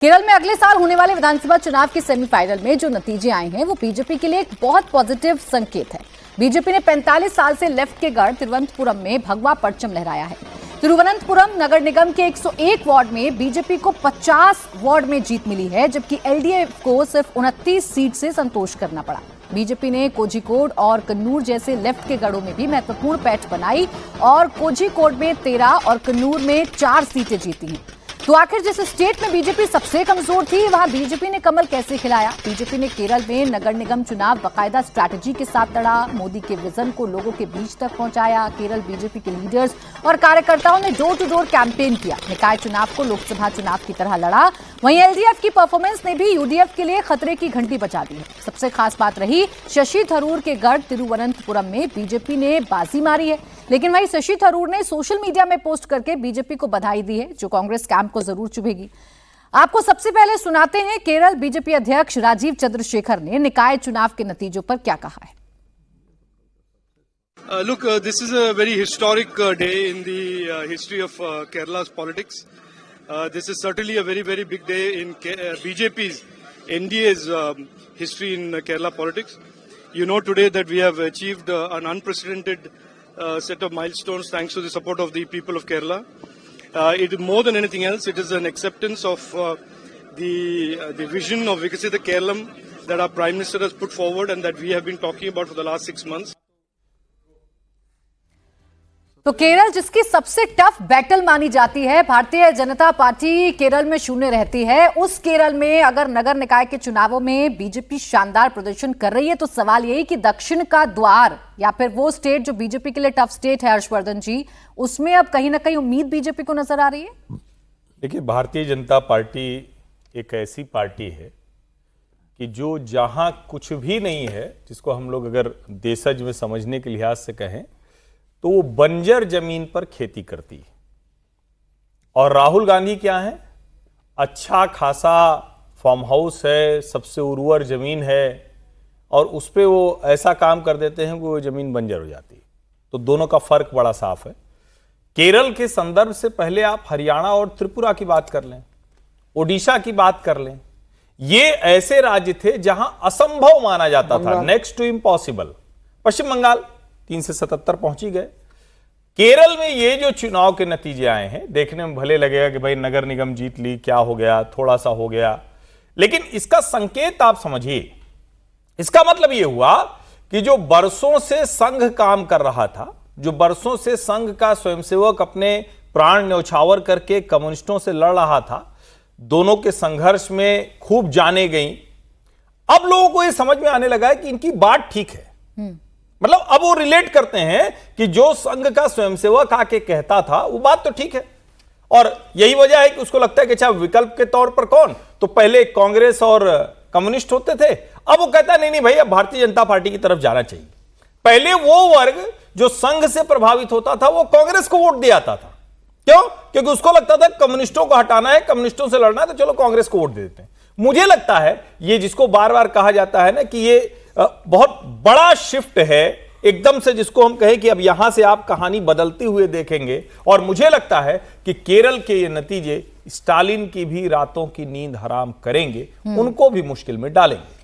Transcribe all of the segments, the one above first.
केरल में अगले साल होने वाले विधानसभा चुनाव के सेमीफाइनल में जो नतीजे आए हैं वो बीजेपी के लिए एक बहुत पॉजिटिव संकेत है। बीजेपी ने 45 साल से लेफ्ट के गढ़ तिरुवनंतपुरम में भगवा परचम लहराया है। तिरुवनंतपुरम नगर निगम के 101 वार्ड में बीजेपी को 50 वार्ड में जीत मिली है, जबकि एलडीएफ को सिर्फ 29 सीट से संतोष करना पड़ा। बीजेपी ने कोझिकोड और कन्नूर जैसे लेफ्ट के गढ़ों में भी महत्वपूर्ण पैठ बनाई और कोझिकोड में 13 और कन्नूर में 4 सीटें जीती हैं। तो आखिर जिस स्टेट में बीजेपी सबसे कमजोर थी, वहां बीजेपी ने कमल कैसे खिलाया? बीजेपी ने केरल में नगर निगम चुनाव बाकायदा स्ट्रैटेजी के साथ लड़ा, मोदी के विजन को लोगों के बीच तक पहुंचाया। केरल बीजेपी के लीडर्स और कार्यकर्ताओं ने डोर टू डोर कैंपेन किया, निकाय चुनाव को लोकसभा चुनाव की तरह लड़ा। वहीं एलडीएफ की परफॉर्मेंस ने भी यूडीएफ के लिए खतरे की घंटी बजा दी है। सबसे खास बात रही शशि थरूर के गढ़ तिरुवनंतपुरम में बीजेपी ने बाजी मारी है, लेकिन वहीं शशि थरूर ने सोशल मीडिया में पोस्ट करके बीजेपी को बधाई दी है, जो कांग्रेस कैंप को जरूर चुभेगी। आपको सबसे पहले सुनाते हैं केरल बीजेपी अध्यक्ष राजीव चंद्रशेखर ने निकाय चुनाव के नतीजों पर क्या कहा है। Look, this is a very historic day in the history of Kerala's politics. This is certainly a very, very big day in BJP's, NDA's history in Kerala politics. You know today that we have achieved an unprecedented set of milestones thanks to the support of the people of Kerala. It more than anything else, it is an acceptance of the vision of Vikasita Kerala that our Prime Minister has put forward and that we have been talking about for the last 6 months. तो केरल जिसकी सबसे tough battle मानी जाती है, Bharatiya Janata party Kerala में शून्य रहती है, उस केरल में अगर नगर निकाय के चुनावों में बीजेपी शानदार प्रदर्शन कर रही है तो सवाल यही कि दक्षिण का द्वार या फिर वो स्टेट जो बीजेपी के लिए टफ स्टेट है, हर्षवर्धन जी, उसमें अब कहीं ना कहीं उम्मीद बीजेपी को नजर आ रही है। देखिए, भारतीय जनता पार्टी एक ऐसी पार्टी है कि जो जहां कुछ भी नहीं है, जिसको हम लोग अगर देशज में समझने के लिहाज से कहें तो वो बंजर जमीन पर खेती करती है। और राहुल गांधी क्या है, अच्छा खासा फार्म हाउस है, सबसे उर्वर जमीन है और उस पर वो ऐसा काम कर देते हैं कि वो जमीन बंजर हो जाती है। तो दोनों का फर्क बड़ा साफ है। केरल के संदर्भ से पहले आप हरियाणा और त्रिपुरा की बात कर लें, ओडिशा की बात कर लें। ये ऐसे राज्य थे जहां असंभव माना जाता था, नेक्स्ट टू इम्पॉसिबल। पश्चिम बंगाल 3 से 77 पहुंची गए। केरल में ये जो चुनाव के नतीजे आए हैं, देखने में भले लगेगा कि भाई नगर निगम जीत ली, क्या हो गया, थोड़ा सा हो गया, लेकिन इसका संकेत आप समझिए। इसका मतलब ये हुआ कि जो बरसों से संघ काम कर रहा था, जो बरसों से संघ का स्वयंसेवक अपने प्राण न्यौछावर करके कम्युनिस्टों से लड़ रहा था, दोनों के संघर्ष में खूब जाने गई। अब लोगों को यह समझ में आने लगा है कि इनकी बात ठीक है। मतलब अब वो रिलेट करते हैं कि जो संघ का स्वयंसेवक आके कहता था वो बात तो ठीक है। और यही वजह है कि उसको लगता है कि अच्छा, विकल्प के तौर पर कौन, तो पहले कांग्रेस और कम्युनिस्ट होते थे, अब वो कहता है नहीं भाई, अब भारतीय जनता पार्टी की तरफ जाना चाहिए। पहले वो वर्ग जो संघ से प्रभावित होता था वो कांग्रेस को वोट दे आता था। क्यों? क्योंकि उसको लगता था कम्युनिस्टों को हटाना है, कम्युनिस्टों से लड़ना है, तो चलो कांग्रेस को वोट दे देते हैं। मुझे लगता है ये जिसको बार बार कहा जाता है ना कि ये बहुत बड़ा शिफ्ट है एकदम से, जिसको हम कहें कि अब यहां से आप कहानी बदलते हुए देखेंगे। और मुझे लगता है कि केरल के ये नतीजे स्टालिन की भी रातों की नींद हराम करेंगे, उनको भी मुश्किल में डालेंगे।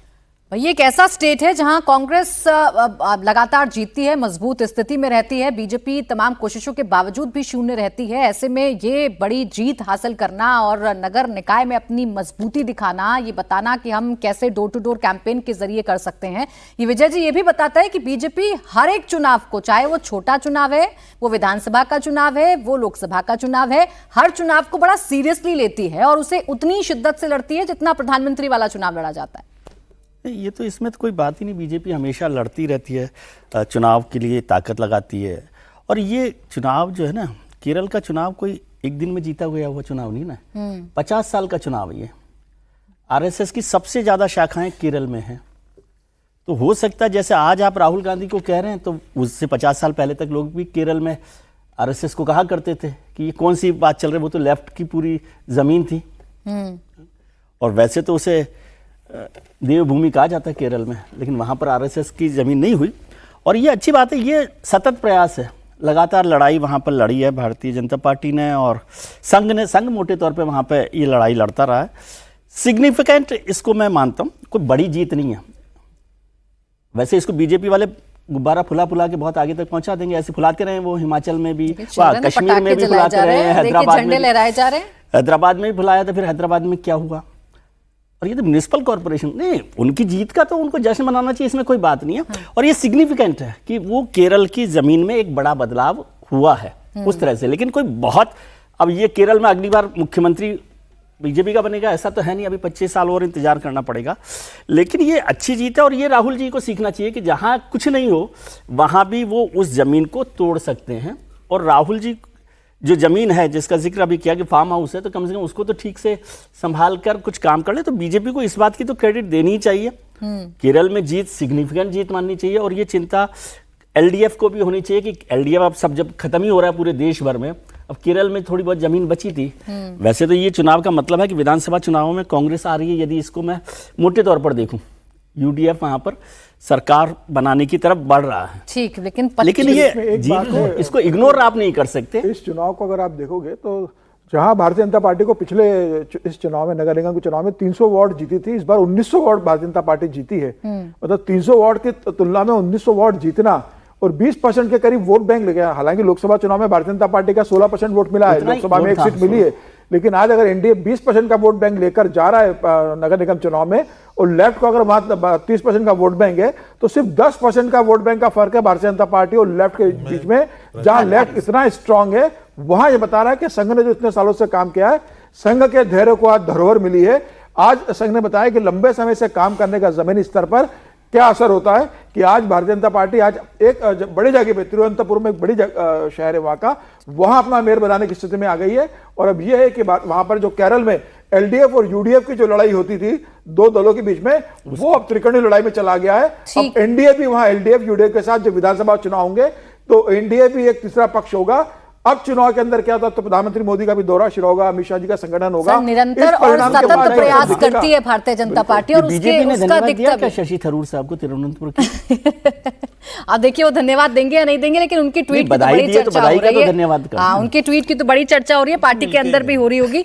ये एक ऐसा स्टेट है जहां कांग्रेस लगातार जीतती है, मजबूत स्थिति में रहती है, बीजेपी तमाम कोशिशों के बावजूद भी शून्य रहती है। ऐसे में ये बड़ी जीत हासिल करना और नगर निकाय में अपनी मजबूती दिखाना, ये बताना कि हम कैसे डोर टू डोर कैंपेन के जरिए कर सकते हैं, ये विजय जी ये भी बताता है कि बीजेपी हर एक चुनाव को, चाहे वो छोटा चुनाव है, वो विधानसभा का चुनाव है, वो लोकसभा का चुनाव है, हर चुनाव को बड़ा सीरियसली लेती है और उसे उतनी शिद्दत से लड़ती है जितना प्रधानमंत्री वाला चुनाव लड़ा जाता है। ये तो इसमें तो कोई बात ही नहीं, बीजेपी हमेशा लड़ती रहती है, चुनाव के लिए ताकत लगाती है। और ये चुनाव जो है ना, केरल का चुनाव कोई एक दिन में जीता हुआ चुनाव नहीं ना, 50 साल का चुनाव है ये। आरएसएस की सबसे ज्यादा शाखाएं केरल में हैं। तो हो सकता है जैसे आज आप राहुल गांधी को कह रहे हैं, तो उससे 50 साल पहले तक लोग भी केरल में आरएसएस को कहा करते थे कि ये कौन सी बात चल रही है, वो तो लेफ्ट की पूरी जमीन थी। और वैसे तो उसे देवभूमि कहा जाता है केरल में, लेकिन वहाँ पर आरएसएस की ज़मीन नहीं हुई। और ये अच्छी बात है, ये सतत प्रयास है, लगातार लड़ाई वहाँ पर लड़ी है भारतीय जनता पार्टी ने, और संघ मोटे तौर पे वहाँ पे ये लड़ाई लड़ता रहा है। सिग्निफिकेंट इसको मैं मानता हूं, कोई बड़ी जीत नहीं है। वैसे इसको बीजेपी वाले गुब्बारा फुला के बहुत आगे तक पहुंचा देंगे, ऐसे फुलाते रहे वो हिमाचल में भी, कश्मीर में भी फुलाते रहे, हैदराबाद में लहराए जा रहे हैं। हैदराबाद में भी फुलाया था, फिर हैदराबाद में क्या हुआ। और ये तो म्युनिसिपल कॉर्पोरेशन नहीं, उनकी जीत का तो उनको जश्न मनाना चाहिए, इसमें कोई बात नहीं है। और ये सिग्निफिकेंट है कि वो केरल की जमीन में एक बड़ा बदलाव हुआ है उस तरह से। लेकिन कोई बहुत, अब ये केरल में अगली बार मुख्यमंत्री बीजेपी का बनेगा ऐसा तो है नहीं, अभी 25 साल और इंतजार करना पड़ेगा। लेकिन ये अच्छी जीत है और ये राहुल जी को सीखना चाहिए कि जहां कुछ नहीं हो वहां भी वो उस जमीन को तोड़ सकते हैं। और राहुल जी जो जमीन है जिसका जिक्र अभी किया कि फार्म हाउस है, तो कम से कम उसको तो ठीक से संभाल कर कुछ काम कर ले। तो बीजेपी को इस बात की तो क्रेडिट देनी ही चाहिए। केरल में जीत सिग्निफिकेंट जीत माननी चाहिए। और ये चिंता एलडीएफ को भी होनी चाहिए कि एलडीएफ अब सब जब खत्म ही हो रहा है पूरे देश भर में, अब केरल में थोड़ी बहुत जमीन बची थी। वैसे तो ये चुनाव का मतलब है कि विधानसभा चुनावों में कांग्रेस आ रही है, यदि इसको मैं मोटे तौर पर देखूं, यूडीएफ वहां पर सरकार बनाने की तरफ बढ़ रहा है। ठीक, लेकिन ये जीत को इसको इग्नोर आप नहीं कर सकते। इस चुनाव को अगर आप देखोगे तो जहां भारतीय जनता पार्टी को पिछले इस चुनाव में, नगर निगम के चुनाव में 300 वार्ड जीती थी, इस बार 1900 वार्ड भारतीय जनता पार्टी जीती है। मतलब 300 वार्ड की तुलना में 1900 वार्ड जीतना और 20% के करीब वोट बैंक ले गया। हालांकि लोकसभा चुनाव में भारतीय जनता पार्टी का 16% वोट मिला है, लोकसभा में एक सीट मिली है, लेकिन आज अगर एनडीए 20% का वोट बैंक लेकर जा रहा है नगर निगम चुनाव में, और लेफ्ट को अगर वहां 30% का वोट बैंक है, तो सिर्फ 10% का वोट बैंक का फर्क है भारतीय जनता पार्टी और लेफ्ट के बीच में। जहां लेफ्ट इतना स्ट्रांग है, वहां ये बता रहा है कि संघ ने जो इतने सालों से काम किया है, संघ के धैर्य को आज धरोहर मिली है। आज संघ ने बताया कि लंबे समय से काम करने का जमीनी स्तर पर क्या असर होता है कि आज भारतीय जनता पार्टी आज एक बड़ी जगह पे, तिरुवनंतपुरम में एक बड़ी शहर है वहां का, वहां अपना मेयर बनाने की स्थिति में आ गई है। और अब यह है कि वहां पर जो केरल में एलडीएफ और यूडीएफ की जो लड़ाई होती थी दो दलों के बीच में, वो अब त्रिकोणीय लड़ाई में चला गया है। अब एनडीए भी वहां एलडीएफ यूडीएफ के साथ जब विधानसभा चुनाव होंगे तो एनडीए भी एक तीसरा पक्ष होगा। अब चुनाव के अंदर क्या होता है, तो प्रधानमंत्री मोदी का भी दौरा शुरू होगा, अमित शाह जी का संगठन होगा। निरंतर और सतत प्रयास करती है भारतीय जनता पार्टी और उसका दिखता है शशि थरूर साहब को तिरुवनंतपुर की। अब देखिए वो धन्यवाद देंगे या नहीं देंगे, लेकिन उनकी ट्वीट की तो बड़ी चर्चा हो रही है। उनके ट्वीट की तो बड़ी चर्चा हो रही है, पार्टी के अंदर भी हो रही होगी।